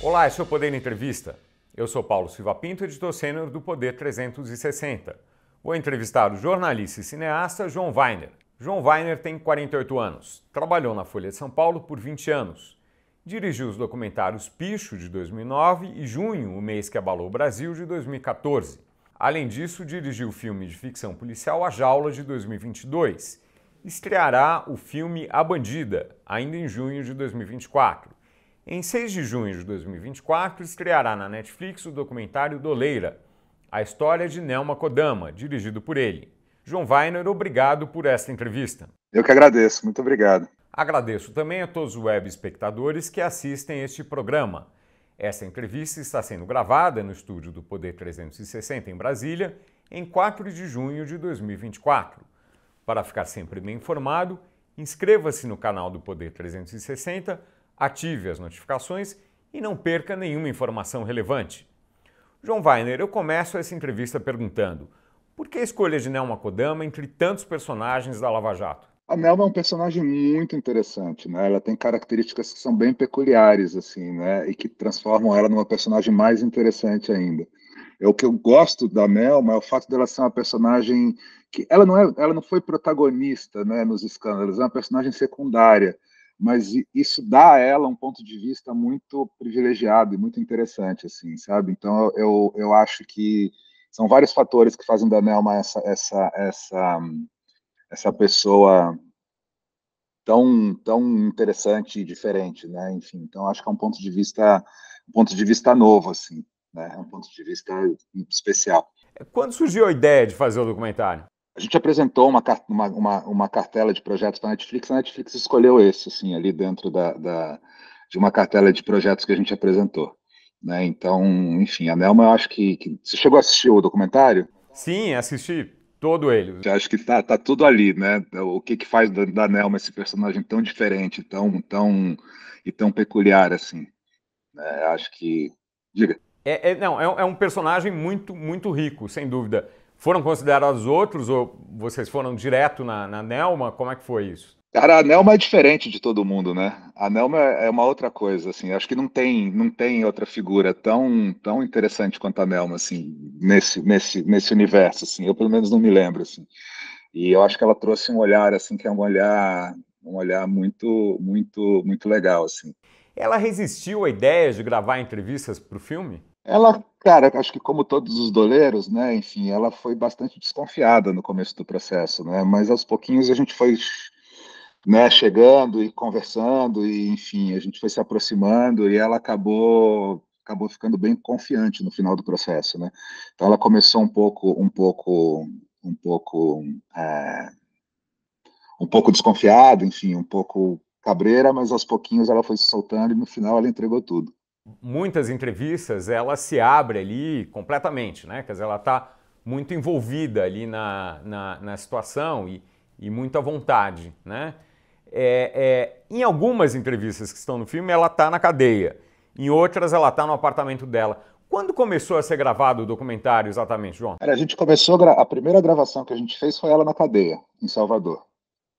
Olá, esse é o Poder Entrevista. Eu sou Paulo Silva Pinto, editor sênior do Poder 360. Vou entrevistar o jornalista e cineasta João Weiner. João Weiner tem 48 anos, trabalhou na Folha de São Paulo por 20 anos. Dirigiu os documentários Picho, de 2009, e Junho, o mês que abalou o Brasil, de 2014. Além disso, dirigiu o filme de ficção policial A Jaula, de 2022. Estreará o filme A Bandida, ainda em junho de 2024. Em 6 de junho de 2024, estreará na Netflix o documentário Doleira, a história de Nelma Kodama, dirigido por ele. João Weiner, obrigado por esta entrevista. Eu que agradeço, muito obrigado. Agradeço também a todos os web espectadores que assistem este programa. Esta entrevista está sendo gravada no estúdio do Poder 360 em Brasília, em 4 de junho de 2024. Para ficar sempre bem informado, inscreva-se no canal do Poder 360, ative as notificações e não perca nenhuma informação relevante. João Weiner, eu começo essa entrevista perguntando: por que a escolha de Nelma Kodama entre tantos personagens da Lava Jato? A Nelma é um personagem muito interessante, né? Ela tem características que são bem peculiares, assim, né? E que transformam ela numa personagem mais interessante ainda. O que eu gosto da Nelma é o fato dela ser uma personagem que ela não foi protagonista, né, nos escândalos, é uma personagem secundária, mas isso dá a ela um ponto de vista muito privilegiado e muito interessante, assim, sabe? Então eu acho que são vários fatores que fazem da Nelma essa pessoa tão interessante e diferente, né? Enfim, então acho que é um ponto de vista novo, assim, né? É um ponto de vista especial. Quando surgiu a ideia de fazer o documentário? A gente apresentou uma cartela de projetos para a Netflix escolheu esse, assim, ali dentro de uma cartela de projetos que a gente apresentou, né? Então, enfim, a Nelma, eu acho que você chegou a assistir o documentário? Sim, assisti todo ele. Eu acho que tá tudo ali, né? O que faz da Nelma esse personagem tão diferente, tão peculiar assim, né? Acho que, diga. É um personagem muito rico, sem dúvida. Foram considerados outros ou vocês foram direto na Nelma? Como é que foi isso? Cara, a Nelma é diferente de todo mundo, né? A Nelma é uma outra coisa, assim. Acho que não tem outra figura tão interessante quanto a Nelma, assim, nesse universo, assim. Eu pelo menos não me lembro, assim. E eu acho que ela trouxe um olhar, assim, que é um olhar muito legal, assim. Ela resistiu à ideia de gravar entrevistas para o filme? Ela, cara, acho que como todos os doleiros, né? Enfim, ela foi bastante desconfiada no começo do processo, né? Mas aos pouquinhos a gente foi, né, chegando e conversando e, enfim, a gente foi se aproximando e ela acabou ficando bem confiante no final do processo, né? Então ela começou um pouco, é, um pouco desconfiada, enfim, um pouco cabreira, mas aos pouquinhos ela foi se soltando e no final ela entregou tudo. Muitas entrevistas ela se abre ali completamente, né? Quer dizer, ela está muito envolvida ali na situação e muito à vontade, né? Em algumas entrevistas que estão no filme, ela está na cadeia. Em outras, ela está no apartamento dela. Quando começou a ser gravado o documentário exatamente, João? Cara, a gente começou, a primeira gravação que a gente fez foi ela na cadeia, em Salvador.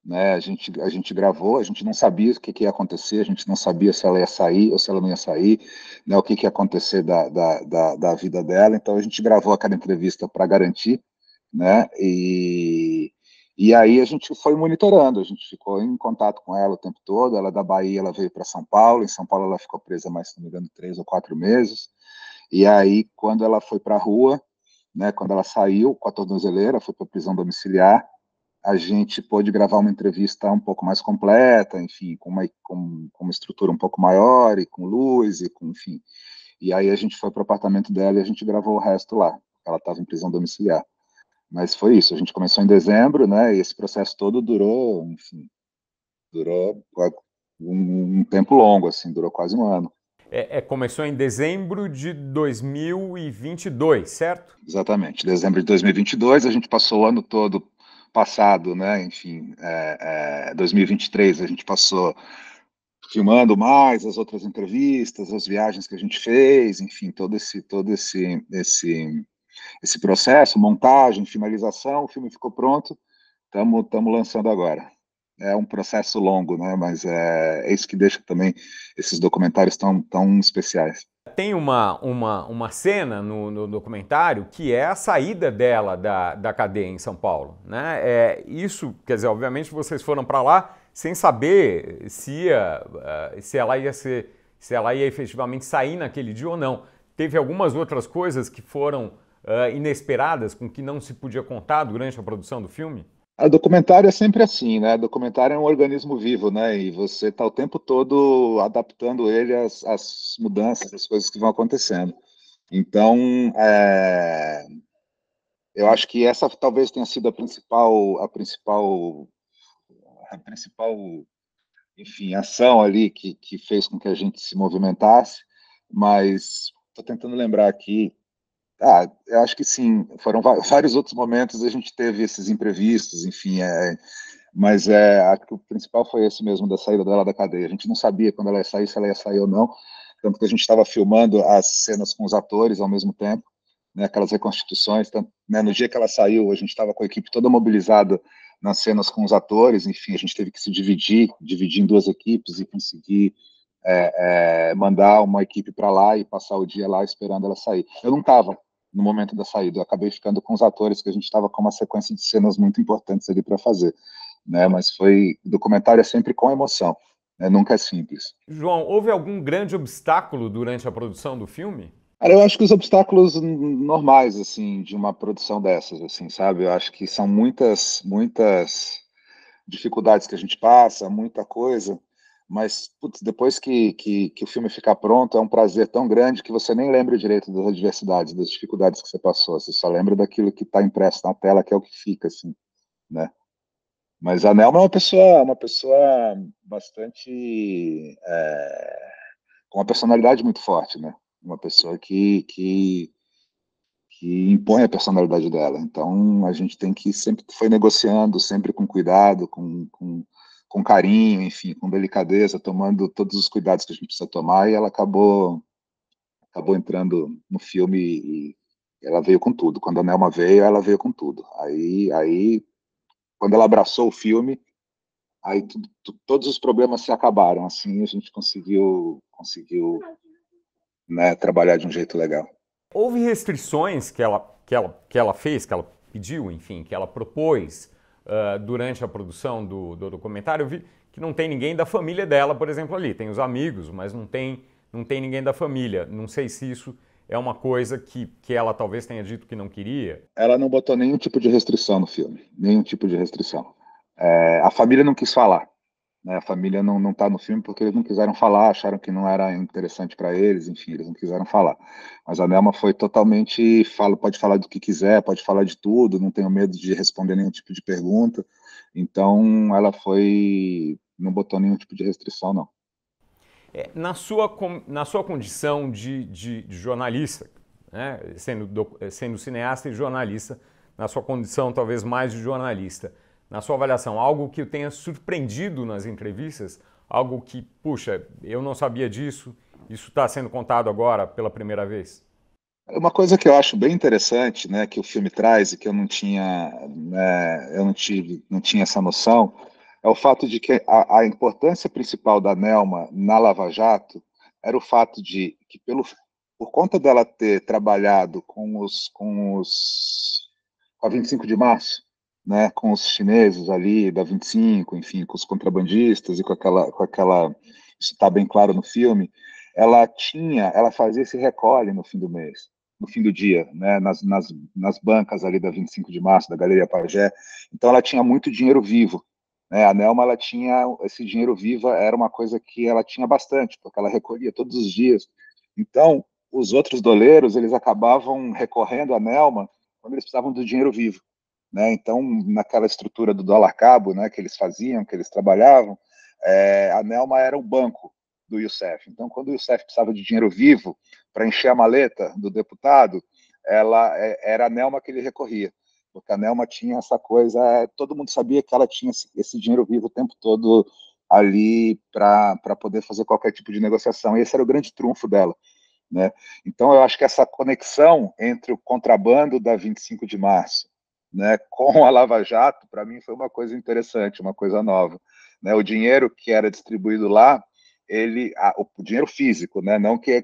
Né? A gente gravou, a gente não sabia o que ia acontecer, a gente não sabia se ela ia sair ou se ela não ia sair, né? O que ia acontecer da vida dela, então a gente gravou aquela entrevista para garantir, né? E aí a gente foi monitorando, a gente ficou em contato com ela o tempo todo, ela da Bahia, ela veio para São Paulo, em São Paulo ela ficou presa mais, se não me engano, 3 ou 4 meses, e aí quando ela foi para a rua, né, quando ela saiu com a tornozeleira, foi para a prisão domiciliar, a gente pôde gravar uma entrevista um pouco mais completa, enfim, com uma estrutura um pouco maior, e com luz, e com, enfim. E aí a gente foi para o apartamento dela e a gente gravou o resto lá. Ela estava em prisão domiciliar. Mas foi isso, a gente começou em dezembro, né, e esse processo todo durou, enfim, durou um tempo longo, assim, durou quase um ano. Começou em dezembro de 2022, certo? Exatamente, dezembro de 2022, a gente passou o ano todo passado, né, enfim, 2023 a gente passou filmando mais as outras entrevistas, as viagens que a gente fez, enfim, esse processo, montagem, finalização, o filme ficou pronto, estamos lançando agora. É um processo longo, né? Mas é isso que deixa também esses documentários tão especiais. Tem uma cena no documentário que é a saída dela da cadeia em São Paulo, né? Isso, quer dizer, obviamente vocês foram para lá sem saber se ela ia se ela ia efetivamente sair naquele dia ou não. Teve algumas outras coisas que foram inesperadas, com que não se podia contar durante a produção do filme? O documentário é sempre assim, né? O documentário é um organismo vivo, né? E você está o tempo todo adaptando ele às mudanças, às coisas que vão acontecendo. Então, eu acho que essa talvez tenha sido a principal, enfim, ação ali que fez com que a gente se movimentasse. Mas estou tentando lembrar aqui. Eu acho que sim. Foram vários outros momentos a gente teve esses imprevistos, enfim. Mas acho que o principal foi esse mesmo, da saída dela da cadeia. A gente não sabia quando ela ia sair, se ela ia sair ou não, tanto que a gente estava filmando as cenas com os atores ao mesmo tempo, né, aquelas reconstituições. Tanto, né, no dia que ela saiu, a gente estava com a equipe toda mobilizada nas cenas com os atores, enfim, a gente teve que se dividir em duas equipes e conseguir mandar uma equipe para lá e passar o dia lá esperando ela sair. Eu não estava no momento da saída, eu acabei ficando com os atores, que a gente estava com uma sequência de cenas muito importantes ali para fazer, né? Mas o documentário é sempre com emoção, né? Nunca é simples. João, houve algum grande obstáculo durante a produção do filme? Cara, eu acho que os obstáculos normais, assim, de uma produção dessas, assim, sabe? Eu acho que são muitas dificuldades que a gente passa, muita coisa, mas putz, depois que o filme ficar pronto, é um prazer tão grande que você nem lembra direito das adversidades, das dificuldades que você passou, você só lembra daquilo que está impresso na tela, que é o que fica, assim, né? Mas a Nelma é uma pessoa bastante, com uma personalidade muito forte, né? Uma pessoa que impõe a personalidade dela. Então, a gente tem que sempre foi negociando, sempre com cuidado, com carinho, enfim, com delicadeza, tomando todos os cuidados que a gente precisa tomar, e ela acabou entrando no filme e ela veio com tudo. Quando a Nelma veio, ela veio com tudo. Aí quando ela abraçou o filme, aí todos os problemas se acabaram. Assim, a gente conseguiu, né, trabalhar de um jeito legal. Houve restrições que ela fez, que ela pediu, enfim, que ela propôs durante a produção do documentário? Eu vi que não tem ninguém da família dela, por exemplo, ali. Tem os amigos, mas não tem ninguém da família. Não sei se isso é uma coisa que ela talvez tenha dito que não queria. Ela não botou nenhum tipo de restrição no filme, nenhum tipo de restrição. A família não quis falar, né? A família não está no filme porque eles não quiseram falar, acharam que não era interessante para eles, enfim, eles não quiseram falar. Mas a Nelma foi totalmente, pode falar do que quiser, pode falar de tudo, não tenho medo de responder nenhum tipo de pergunta. Então, ela não botou nenhum tipo de restrição, não. Na sua condição de jornalista, né, sendo cineasta e jornalista, na sua condição talvez mais de jornalista, na sua avaliação, algo que o tenha surpreendido nas entrevistas, algo que, puxa, eu não sabia disso, isso está sendo contado agora pela primeira vez? Uma coisa que eu acho bem interessante, né, que o filme traz e que eu não tinha, né, eu não tinha essa noção, é o fato de que a importância principal da Nelma na Lava Jato era o fato de que, por conta dela ter trabalhado com a 25 de março, né, com os chineses ali da 25, enfim, com os contrabandistas e isso está bem claro no filme, ela fazia esse recolhe no fim do mês, no fim do dia, né, nas bancas ali da 25 de março, da Galeria Pajé. Então ela tinha muito dinheiro vivo, né? A Nelma, ela tinha esse dinheiro vivo, era uma coisa que ela tinha bastante, porque ela recolhia todos os dias. Então, os outros doleiros, eles acabavam recorrendo à Nelma quando eles precisavam do dinheiro vivo, né? Então, naquela estrutura do dólar cabo, né, que eles faziam, que eles trabalhavam, a Nelma era o banco do Youssef. Então, quando o Youssef precisava de dinheiro vivo para encher a maleta do deputado, era a Nelma que ele recorria, porque a Nelma tinha essa coisa, todo mundo sabia que ela tinha esse dinheiro vivo o tempo todo ali para poder fazer qualquer tipo de negociação, e esse era o grande trunfo dela, né? Então, eu acho que essa conexão entre o contrabando da 25 de março, né, com a Lava Jato, para mim foi uma coisa interessante, uma coisa nova, né? O dinheiro que era distribuído lá o dinheiro físico, né? Não que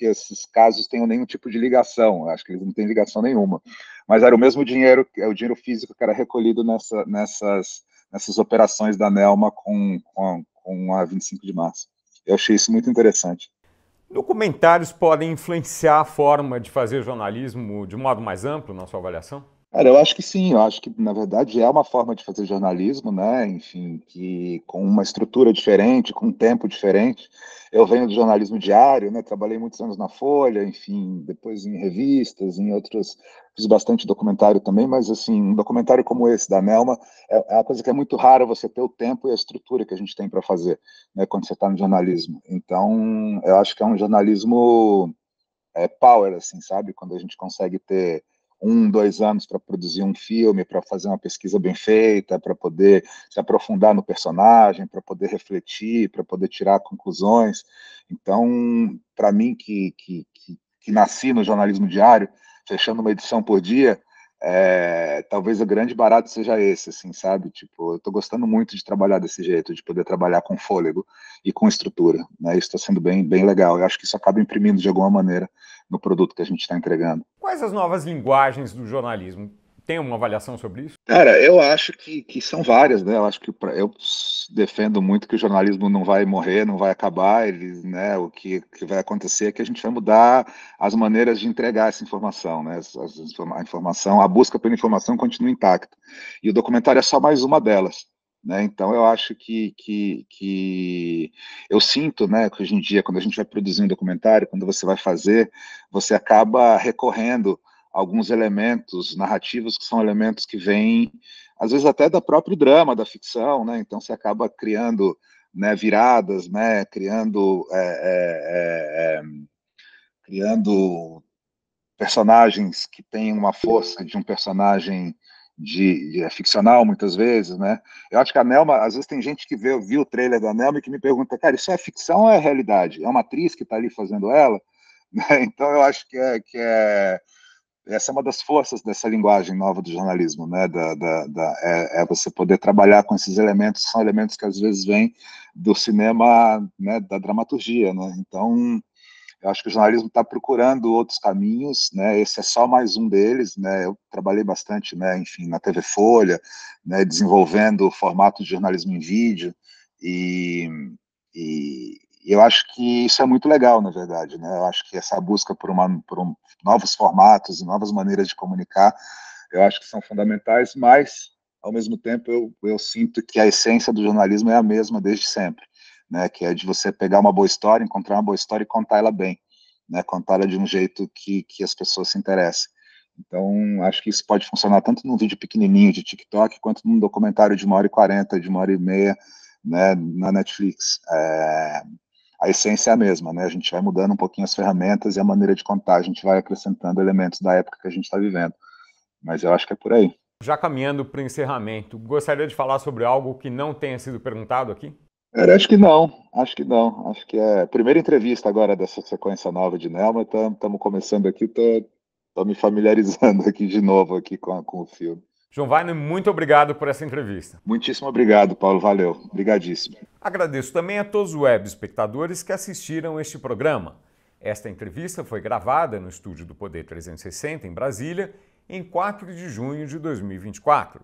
esses casos tenham nenhum tipo de ligação, acho que eles não têm ligação nenhuma, mas era o mesmo dinheiro, o dinheiro físico que era recolhido nessas operações da Nelma com a 25 de março. Eu achei isso muito interessante. Documentários podem influenciar a forma de fazer jornalismo de modo mais amplo, na sua avaliação? Cara, eu acho que sim, eu acho que, na verdade, é uma forma de fazer jornalismo, né? Enfim, que com uma estrutura diferente, com um tempo diferente. Eu venho do jornalismo diário, né? Trabalhei muitos anos na Folha, enfim, depois em revistas, em outros, fiz bastante documentário também, mas, assim, um documentário como esse, da Nelma, é uma coisa que é muito rara você ter o tempo e a estrutura que a gente tem para fazer, né? Quando você está no jornalismo. Então, eu acho que é um jornalismo power, assim, sabe? Quando a gente consegue ter 2 anos para produzir um filme, para fazer uma pesquisa bem feita, para poder se aprofundar no personagem, para poder refletir, para poder tirar conclusões. Então, para mim, que nasci no jornalismo diário, fechando uma edição por dia, talvez o grande barato seja esse, assim, sabe? Tipo, eu estou gostando muito de trabalhar desse jeito, de poder trabalhar com fôlego e com estrutura, né? Isso está sendo bem, bem legal. Eu acho que isso acaba imprimindo de alguma maneira no produto que a gente está entregando. Quais as novas linguagens do jornalismo? Tem uma avaliação sobre isso? Cara, eu acho que são várias, né? Eu acho que eu defendo muito que o jornalismo não vai morrer, não vai acabar. Ele, né? O que vai acontecer é que a gente vai mudar as maneiras de entregar essa informação, né? A informação, a busca pela informação continua intacta. E o documentário é só mais uma delas. Né? Então, eu acho que eu sinto, né, que hoje em dia, quando a gente vai produzir um documentário, quando você vai fazer, você acaba recorrendo a alguns elementos narrativos que são elementos que vêm, às vezes até do próprio drama, da ficção, né? Então, você acaba criando, né, viradas, né, criando personagens que têm uma força de um personagem ficcional, muitas vezes, né? Eu acho que a Nelma, às vezes tem gente que viu o trailer da Nelma e que me pergunta, cara, isso é ficção ou é realidade? É uma atriz que está ali fazendo ela? Então, eu acho que essa é uma das forças dessa linguagem nova do jornalismo, né? Você poder trabalhar com esses elementos, que são elementos que às vezes vêm do cinema, né, da dramaturgia, né? Então, eu acho que o jornalismo está procurando outros caminhos, né? Esse é só mais um deles, né? Eu trabalhei bastante, né? Enfim, na TV Folha, né? Desenvolvendo formatos de jornalismo em vídeo e, e eu acho que isso é muito legal, na verdade, né? Eu acho que essa busca por novos formatos e novas maneiras de comunicar, eu acho que são fundamentais, mas ao mesmo tempo eu sinto que a essência do jornalismo é a mesma desde sempre. Né, que é de você pegar uma boa história, encontrar uma boa história e contar ela bem, né, contar ela de um jeito que as pessoas se interessem. Então, acho que isso pode funcionar tanto num vídeo pequenininho de TikTok, quanto num documentário de 1h40, de 1h30, né, na Netflix. A essência é a mesma, né, a gente vai mudando um pouquinho as ferramentas e a maneira de contar, a gente vai acrescentando elementos da época que a gente está vivendo. Mas eu acho que é por aí. Já caminhando para o encerramento, gostaria de falar sobre algo que não tenha sido perguntado aqui? Cara, acho que não, acho que não. Acho que é a primeira entrevista agora dessa sequência nova de Nelma. Estamos começando aqui, tô me familiarizando aqui de novo aqui com o filme. João Weiner, muito obrigado por essa entrevista. Muitíssimo obrigado, Paulo. Valeu. Obrigadíssimo. Agradeço também a todos os web espectadores que assistiram este programa. Esta entrevista foi gravada no estúdio do Poder 360, em Brasília, em 4 de junho de 2024.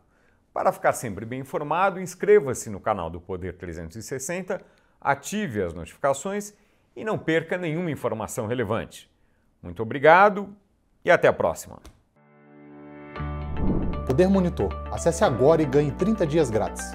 Para ficar sempre bem informado, inscreva-se no canal do Poder 360, ative as notificações e não perca nenhuma informação relevante. Muito obrigado e até a próxima. Poder Monitor. Acesse agora e ganhe 30 dias grátis.